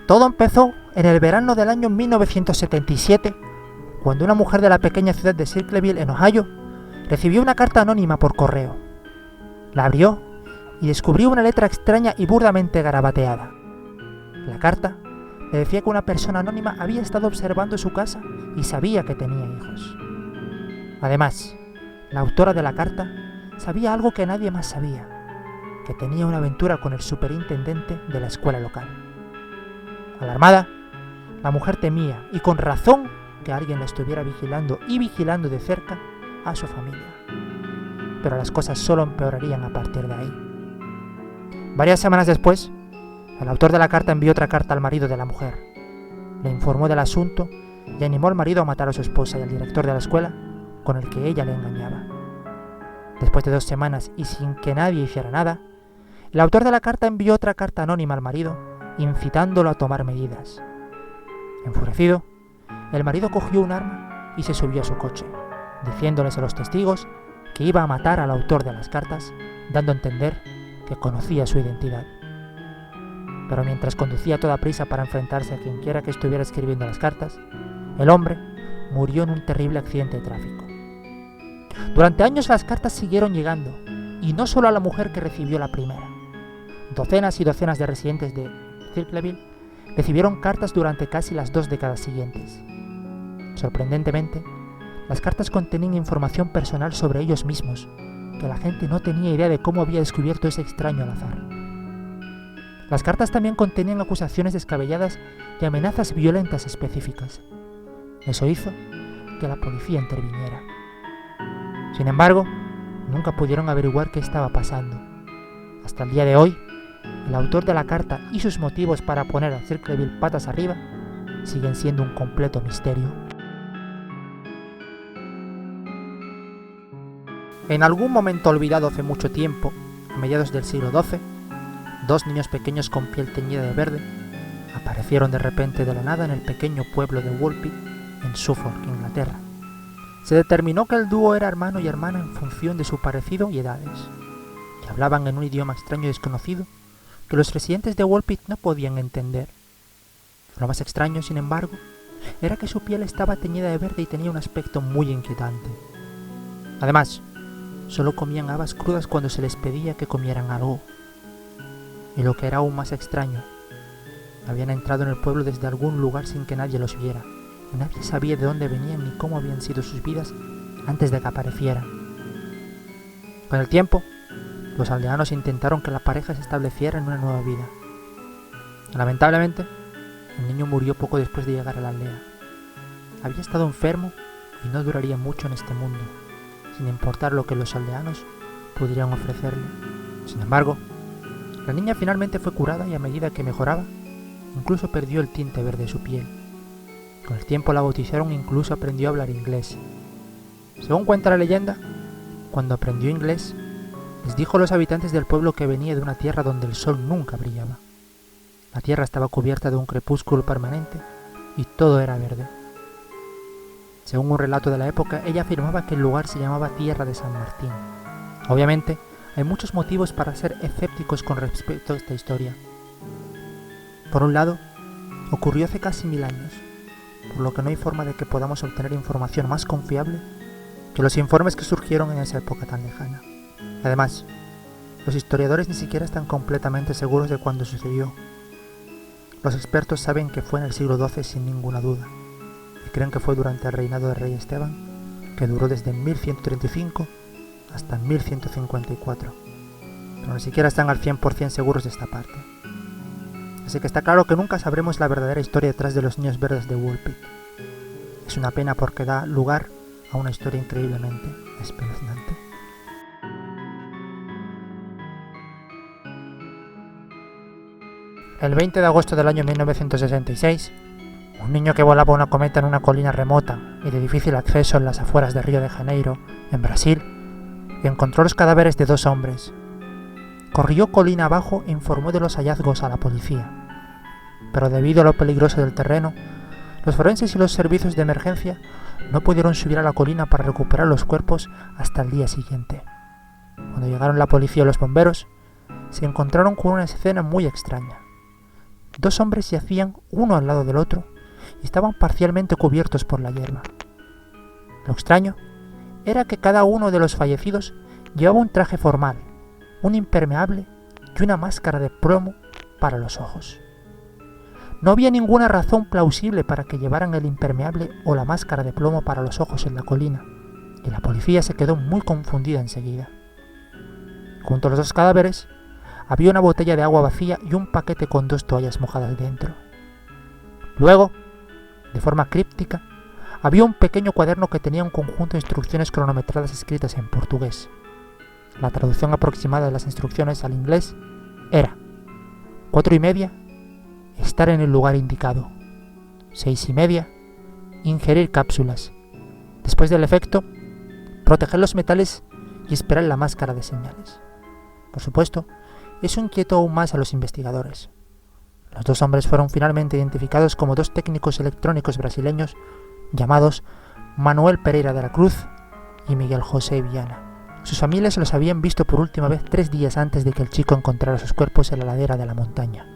Todo empezó en el verano del año 1977, cuando una mujer de la pequeña ciudad de Circleville, en Ohio, recibió una carta anónima por correo. La abrió y descubrió una letra extraña y burdamente garabateada. La carta le decía que una persona anónima había estado observando su casa y sabía que tenía hijos. Además, la autora de la carta sabía algo que nadie más sabía, que tenía una aventura con el superintendente de la escuela local. Alarmada, la mujer temía, y con razón, que alguien la estuviera vigilando de cerca a su familia. Pero las cosas solo empeorarían a partir de ahí. Varias semanas después, el autor de la carta envió otra carta al marido de la mujer. Le informó del asunto y animó al marido a matar a su esposa y al director de la escuela, con el que ella le engañaba. Después de 2 semanas y sin que nadie hiciera nada, el autor de la carta envió otra carta anónima al marido, incitándolo a tomar medidas. Enfurecido, el marido cogió un arma y se subió a su coche, diciéndoles a los testigos que iba a matar al autor de las cartas, dando a entender que conocía su identidad. Pero mientras conducía a toda prisa para enfrentarse a quien quiera que estuviera escribiendo las cartas, el hombre murió en un terrible accidente de tráfico. Durante años las cartas siguieron llegando, y no solo a la mujer que recibió la primera. Docenas y docenas de residentes de Circleville recibieron cartas durante casi las 2 décadas siguientes. Sorprendentemente, las cartas contenían información personal sobre ellos mismos, que la gente no tenía idea de cómo había descubierto ese extraño al azar. Las cartas también contenían acusaciones descabelladas y amenazas violentas específicas. Eso hizo que la policía interviniera. Sin embargo, nunca pudieron averiguar qué estaba pasando. Hasta el día de hoy, el autor de la carta y sus motivos para poner a Circleville patas arriba siguen siendo un completo misterio. En algún momento olvidado hace mucho tiempo, a mediados del siglo XII, 2 niños pequeños con piel teñida de verde aparecieron de repente de la nada en el pequeño pueblo de Woolpit, en Suffolk, Inglaterra. Se determinó que el dúo era hermano y hermana en función de su parecido y edades, y hablaban en un idioma extraño y desconocido que los residentes de Woolpit no podían entender. Lo más extraño, sin embargo, era que su piel estaba teñida de verde y tenía un aspecto muy inquietante. Además, solo comían habas crudas cuando se les pedía que comieran algo. Y lo que era aún más extraño, habían entrado en el pueblo desde algún lugar sin que nadie los viera, y nadie sabía de dónde venían ni cómo habían sido sus vidas antes de que aparecieran. Con el tiempo, los aldeanos intentaron que la pareja se estableciera en una nueva vida. Lamentablemente, el niño murió poco después de llegar a la aldea. Había estado enfermo y no duraría mucho en este mundo, sin importar lo que los aldeanos pudieran ofrecerle. Sin embargo, la niña finalmente fue curada y a medida que mejoraba, incluso perdió el tinte verde de su piel. Con el tiempo la bautizaron e incluso aprendió a hablar inglés. Según cuenta la leyenda, cuando aprendió inglés, les dijo a los habitantes del pueblo que venía de una tierra donde el sol nunca brillaba. La tierra estaba cubierta de un crepúsculo permanente y todo era verde. Según un relato de la época, ella afirmaba que el lugar se llamaba Tierra de San Martín. Obviamente, hay muchos motivos para ser escépticos con respecto a esta historia. Por un lado, ocurrió hace casi 1000 años, por lo que no hay forma de que podamos obtener información más confiable que los informes que surgieron en esa época tan lejana. Además, los historiadores ni siquiera están completamente seguros de cuándo sucedió. Los expertos saben que fue en el siglo XII sin ninguna duda, y creen que fue durante el reinado del rey Esteban, que duró desde 1135 hasta 1154, pero ni siquiera están al 100% seguros de esta parte. Así que está claro que nunca sabremos la verdadera historia detrás de los niños verdes de Woolpit. Es una pena porque da lugar a una historia increíblemente espeluznante. El 20 de agosto del año 1966, un niño que volaba una cometa en una colina remota y de difícil acceso en las afueras de Río de Janeiro, en Brasil, encontró los cadáveres de 2 hombres. Corrió colina abajo e informó de los hallazgos a la policía. Pero debido a lo peligroso del terreno, los forenses y los servicios de emergencia no pudieron subir a la colina para recuperar los cuerpos hasta el día siguiente. Cuando llegaron la policía y los bomberos, se encontraron con una escena muy extraña. 2 hombres yacían uno al lado del otro y estaban parcialmente cubiertos por la hierba. Lo extraño era que cada uno de los fallecidos llevaba un traje formal, un impermeable y una máscara de plomo para los ojos. No había ninguna razón plausible para que llevaran el impermeable o la máscara de plomo para los ojos en la colina, y la policía se quedó muy confundida enseguida. Junto a los 2 cadáveres había una botella de agua vacía y un paquete con 2 toallas mojadas dentro. Luego, de forma críptica, había un pequeño cuaderno que tenía un conjunto de instrucciones cronometradas escritas en portugués. La traducción aproximada de las instrucciones al inglés era: 4:30, estar en el lugar indicado. 6:30, ingerir cápsulas. Después del efecto, proteger los metales y esperar la máscara de señales. Por supuesto, eso inquietó aún más a los investigadores. Los 2 hombres fueron finalmente identificados como 2 técnicos electrónicos brasileños llamados Manuel Pereira de la Cruz y Miguel José Viana. Sus familias los habían visto por última vez 3 días antes de que el chico encontrara sus cuerpos en la ladera de la montaña.